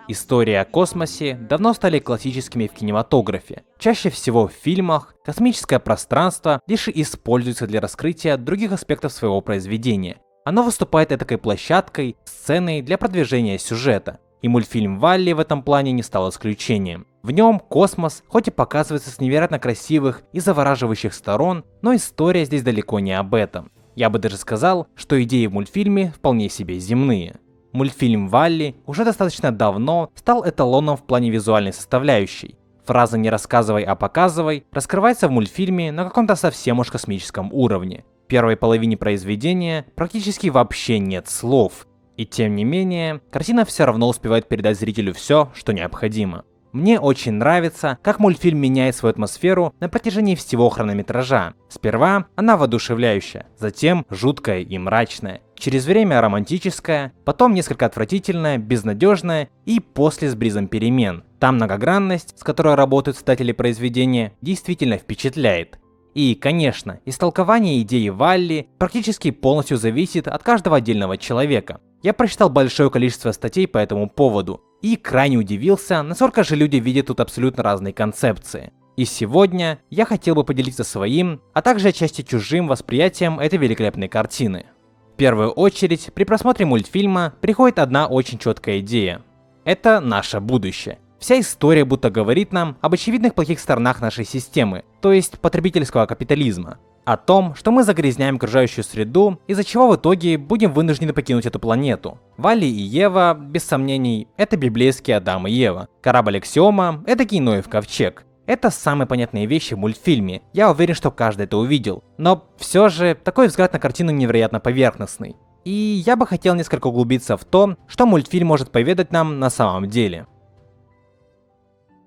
Истории о космосе давно стали классическими в кинематографе. Чаще всего в фильмах космическое пространство лишь используется для раскрытия других аспектов своего произведения. Оно выступает этакой площадкой, сценой для продвижения сюжета. И мультфильм «Валли» в этом плане не стал исключением. В нем космос, хоть и показывается с невероятно красивых и завораживающих сторон, но история здесь далеко не об этом. Я бы даже сказал, что идеи в мультфильме вполне себе земные. Мультфильм «Валли» уже достаточно давно стал эталоном в плане визуальной составляющей. Фраза «не рассказывай, а показывай» раскрывается в мультфильме на каком-то совсем уж космическом уровне. В первой половине произведения практически вообще нет слов. И тем не менее, картина все равно успевает передать зрителю все, что необходимо. Мне очень нравится, как мультфильм меняет свою атмосферу на протяжении всего хронометража. Сперва она воодушевляющая, затем жуткая и мрачная, через время романтическая, потом несколько отвратительная, безнадежная и после с бризом перемен. Та многогранность, с которой работают создатели произведения, действительно впечатляет. И, конечно, истолкование идеи Валли практически полностью зависит от каждого отдельного человека. Я прочитал большое количество статей по этому поводу и крайне удивился, насколько же люди видят тут абсолютно разные концепции. И сегодня я хотел бы поделиться своим, а также отчасти чужим восприятием этой великолепной картины. В первую очередь, при просмотре мультфильма приходит одна очень четкая идея. Это наше будущее. Вся история будто говорит нам об очевидных плохих сторонах нашей системы, то есть потребительского капитализма. О том, что мы загрязняем окружающую среду, из-за чего в итоге будем вынуждены покинуть эту планету. Валли и Ева, без сомнений, это библейские Адам и Ева. Корабль Аксиома — это Ноев ковчег. Это самые понятные вещи в мультфильме, я уверен, что каждый это увидел. Но все же, такой взгляд на картину невероятно поверхностный. И я бы хотел несколько углубиться в то, что мультфильм может поведать нам на самом деле.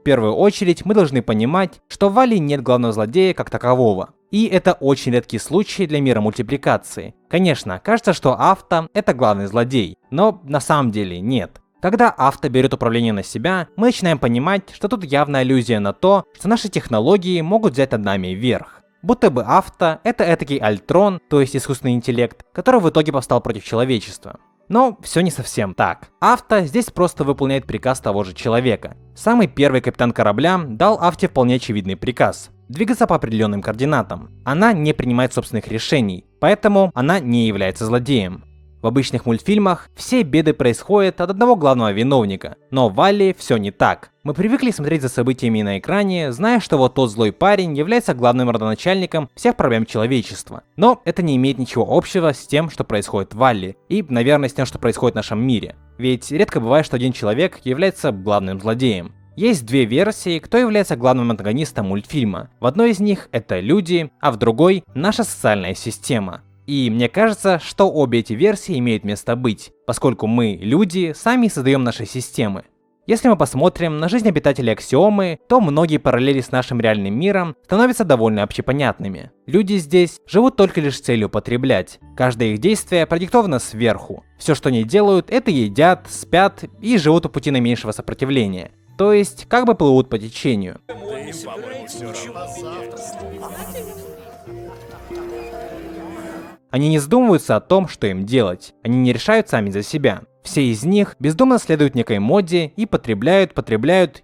В первую очередь мы должны понимать, что в Валли нет главного злодея как такового. И это очень редкий случай для мира мультипликации. Конечно, кажется, что Авто — это главный злодей, но на самом деле нет. Когда Авто берет управление на себя, мы начинаем понимать, что тут явная аллюзия на то, что наши технологии могут взять над нами верх. Будто бы Авто — это этакий Альтрон, то есть искусственный интеллект, который в итоге повстал против человечества. Но все не совсем так. Авто здесь просто выполняет приказ того же человека. Самый первый капитан корабля дал Авте вполне очевидный приказ — двигаться по определенным координатам. Она не принимает собственных решений, поэтому она не является злодеем. В обычных мультфильмах все беды происходят от одного главного виновника, но в Валли все не так. Мы привыкли смотреть за событиями на экране, зная, что вот тот злой парень является главным родоначальником всех проблем человечества. Но это не имеет ничего общего с тем, что происходит в Валли, и, наверное, с тем, что происходит в нашем мире. Ведь редко бывает, что один человек является главным злодеем. Есть две версии, кто является главным антагонистом мультфильма. В одной из них это люди, а в другой — наша социальная система. И мне кажется, что обе эти версии имеют место быть, поскольку мы, люди, сами создаем наши системы. Если мы посмотрим на жизнь обитателей Аксиомы, то многие параллели с нашим реальным миром становятся довольно общепонятными. Люди здесь живут только лишь с целью потреблять. Каждое их действие продиктовано сверху. Все, что они делают, это едят, спят и живут у пути наименьшего сопротивления. То есть, как бы плывут по течению. Они не задумываются о том, что им делать. Они не решают сами за себя. Все из них бездумно следуют некой моде и потребляют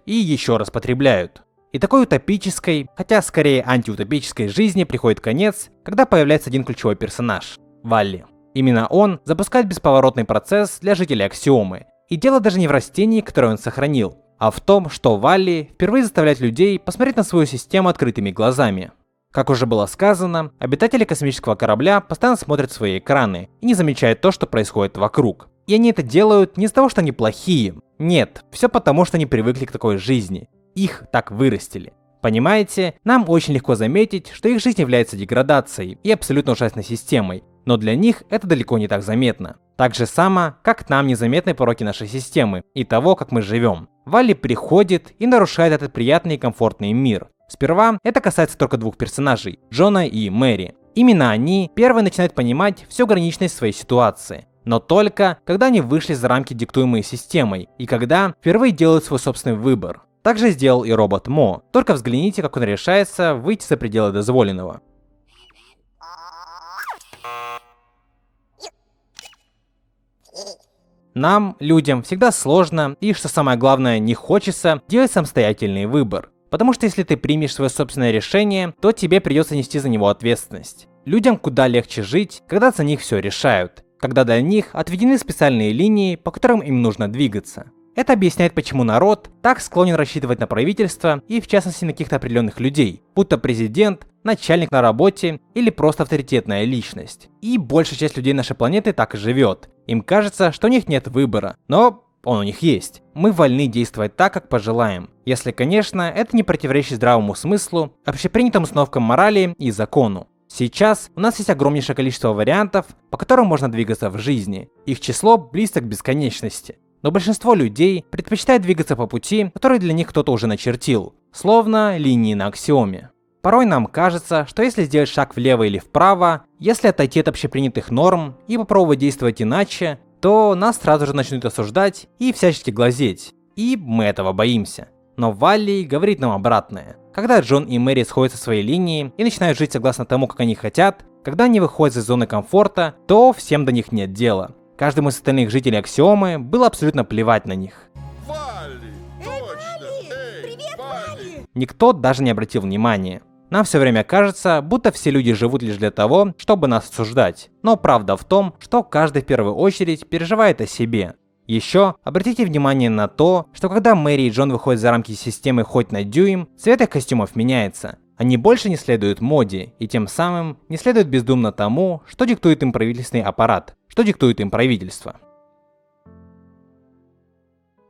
и еще раз потребляют. И такой утопической, хотя скорее антиутопической жизни приходит конец, когда появляется один ключевой персонаж — Валли. Именно он запускает бесповоротный процесс для жителей Аксиомы. И дело даже не в растении, которое он сохранил, а в том, что Валли впервые заставляет людей посмотреть на свою систему открытыми глазами. Как уже было сказано, обитатели космического корабля постоянно смотрят в свои экраны и не замечают то, что происходит вокруг. И они это делают не из-за того, что они плохие. Нет, все потому, что они привыкли к такой жизни. Их так вырастили. Понимаете, нам очень легко заметить, что их жизнь является деградацией и абсолютно ужасной системой, но для них это далеко не так заметно. Так же само, как нам незаметны пороки нашей системы и того, как мы живем. Валли приходит и нарушает этот приятный и комфортный мир. Сперва это касается только двух персонажей — Джона и Мэри. Именно они первые начинают понимать всю граничность своей ситуации. Но только когда они вышли за рамки, диктуемые системой, и когда впервые делают свой собственный выбор. Так же сделал и робот Мо. Только взгляните, как он решается выйти за пределы дозволенного. Нам, людям, всегда сложно и, что самое главное, не хочется делать самостоятельный выбор. Потому что если ты примешь свое собственное решение, то тебе придется нести за него ответственность. Людям куда легче жить, когда за них все решают, когда для них отведены специальные линии, по которым им нужно двигаться. Это объясняет, почему народ так склонен рассчитывать на правительство и, в частности, на каких-то определенных людей, будто президент, начальник на работе или просто авторитетная личность. И большая часть людей нашей планеты так и живет. Им кажется, что у них нет выбора, но он у них есть. Мы вольны действовать так, как пожелаем. Если, конечно, это не противоречит здравому смыслу, общепринятым установкам морали и закону. Сейчас у нас есть огромнейшее количество вариантов, по которым можно двигаться в жизни. Их число близко к бесконечности. Но большинство людей предпочитает двигаться по пути, который для них кто-то уже начертил, словно линии на аксиоме. Порой нам кажется, что если сделать шаг влево или вправо, если отойти от общепринятых норм и попробовать действовать иначе, то нас сразу же начнут осуждать и всячески глазеть. И мы этого боимся. Но Валли говорит нам обратное. Когда Джон и Мэри сходят со своей линии и начинают жить согласно тому, как они хотят, когда они выходят из зоны комфорта, то всем до них нет дела. Каждому из остальных жителей Аксиомы было абсолютно плевать на них. Валли! Точно! Привет, Валли! Никто даже не обратил внимания. Нам все время кажется, будто все люди живут лишь для того, чтобы нас осуждать. Но правда в том, что каждый в первую очередь переживает о себе. Еще обратите внимание на то, что когда Мэри и Джон выходят за рамки системы хоть на дюйм, цвет их костюмов меняется. Они больше не следуют моде, и тем самым не следуют бездумно тому, что диктует им правительственный аппарат, что диктует им правительство.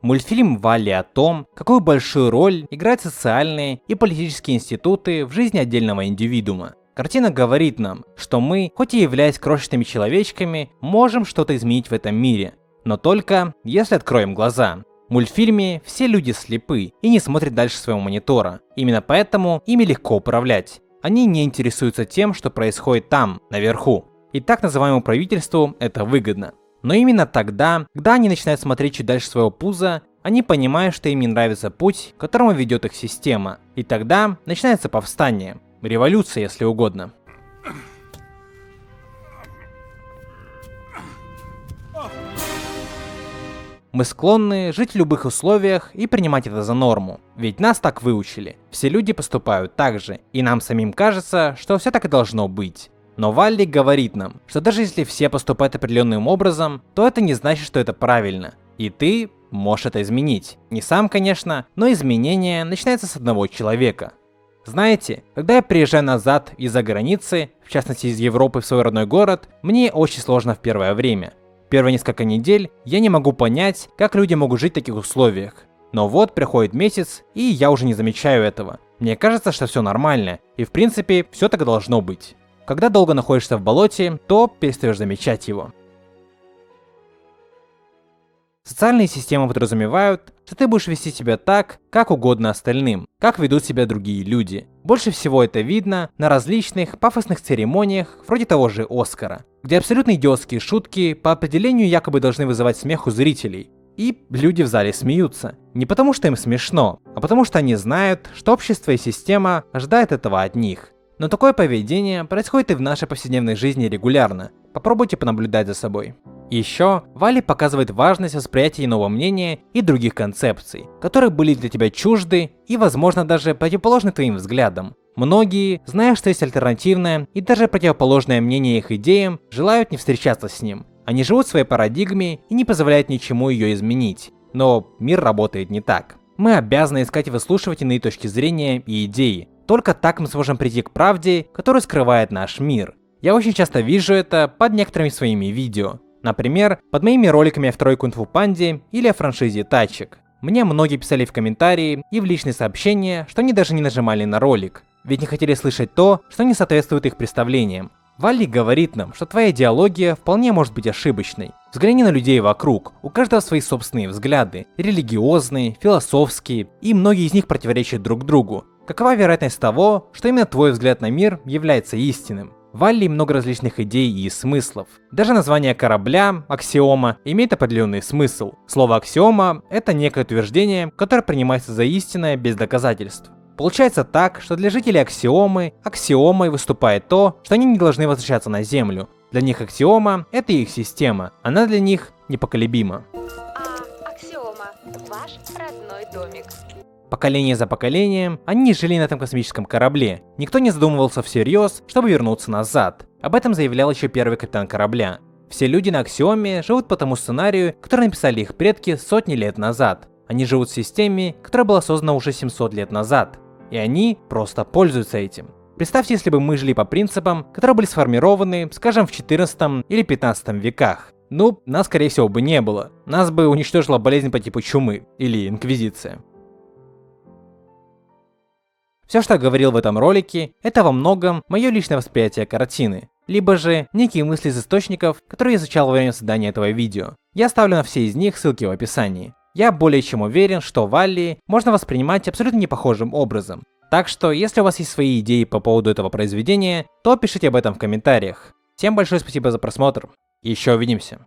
Мультфильм Валли о том, какую большую роль играют социальные и политические институты в жизни отдельного индивидуума. Картина говорит нам, что мы, хоть и являясь крошечными человечками, можем что-то изменить в этом мире, но только если откроем глаза. В мультфильме все люди слепы и не смотрят дальше своего монитора. Именно поэтому ими легко управлять. Они не интересуются тем, что происходит там, наверху. И так называемому правительству это выгодно. Но именно тогда, когда они начинают смотреть чуть дальше своего пуза, они понимают, что им не нравится путь, к которому ведет их система. И тогда начинается повстание. Революция, если угодно. Мы склонны жить в любых условиях и принимать это за норму. Ведь нас так выучили. Все люди поступают так же. И нам самим кажется, что все так и должно быть. Но Валли говорит нам, что даже если все поступают определенным образом, то это не значит, что это правильно. И ты можешь это изменить. Не сам, конечно, но изменение начинается с одного человека. Знаете, когда я приезжаю назад из-за границы, в частности из Европы в свой родной город, мне очень сложно в первое время. Первые несколько недель я не могу понять, как люди могут жить в таких условиях. Но вот приходит месяц, и я уже не замечаю этого. Мне кажется, что все нормально, и в принципе все так и должно быть. Когда долго находишься в болоте, то перестаешь замечать его. Социальные системы подразумевают, что ты будешь вести себя так, как угодно остальным, как ведут себя другие люди. Больше всего это видно на различных пафосных церемониях, вроде того же Оскара, где абсолютно идиотские шутки по определению якобы должны вызывать смех у зрителей. И люди в зале смеются. Не потому что им смешно, а потому что они знают, что общество и система ожидают этого от них. Но такое поведение происходит и в нашей повседневной жизни регулярно. Попробуйте понаблюдать за собой. Еще Валли показывает важность восприятия иного мнения и других концепций, которые были для тебя чужды и, возможно, даже противоположны твоим взглядам. Многие, зная, что есть альтернативное и даже противоположное мнение их идеям, желают не встречаться с ним. Они живут в своей парадигме и не позволяют ничему ее изменить. Но мир работает не так. Мы обязаны искать и выслушивать иные точки зрения и идеи. Только так мы сможем прийти к правде, которую скрывает наш мир. Я очень часто вижу это под некоторыми своими видео. Например, под моими роликами о второй Кунг-фу Панде или о франшизе тачек. Мне многие писали в комментарии и в личные сообщения, что они даже не нажимали на ролик, ведь не хотели слышать то, что не соответствует их представлениям. Валли говорит нам, что твоя идеология вполне может быть ошибочной. Взгляни на людей вокруг, у каждого свои собственные взгляды, религиозные, философские, и многие из них противоречат друг другу. Какова вероятность того, что именно твой взгляд на мир является истинным? В Валли много различных идей и смыслов. Даже название корабля, аксиома, имеет определенный смысл. Слово аксиома – это некое утверждение, которое принимается за истинное без доказательств. Получается так, что для жителей аксиомы, аксиомой выступает то, что они не должны возвращаться на Землю. Для них аксиома – это их система, она для них непоколебима. Ваш родной домик. Поколение за поколением они жили на этом космическом корабле. Никто не задумывался всерьез, чтобы вернуться назад. Об этом заявлял еще первый капитан корабля. Все люди на Аксиоме живут по тому сценарию, который написали их предки сотни лет назад. Они живут в системе, которая была создана уже 700 лет назад. И они просто пользуются этим. Представьте, если бы мы жили по принципам, которые были сформированы, скажем, в 14 или 15 веках. Ну, нас, скорее всего, бы не было. Нас бы уничтожила болезнь по типу чумы или инквизиция. Все, что я говорил в этом ролике, это во многом мое личное восприятие картины, либо же некие мысли из источников, которые я изучал во время создания этого видео. Я оставлю на все из них ссылки в описании. Я более чем уверен, что Валли можно воспринимать абсолютно непохожим образом. Так что, если у вас есть свои идеи по поводу этого произведения, то пишите об этом в комментариях. Всем большое спасибо за просмотр, и еще увидимся.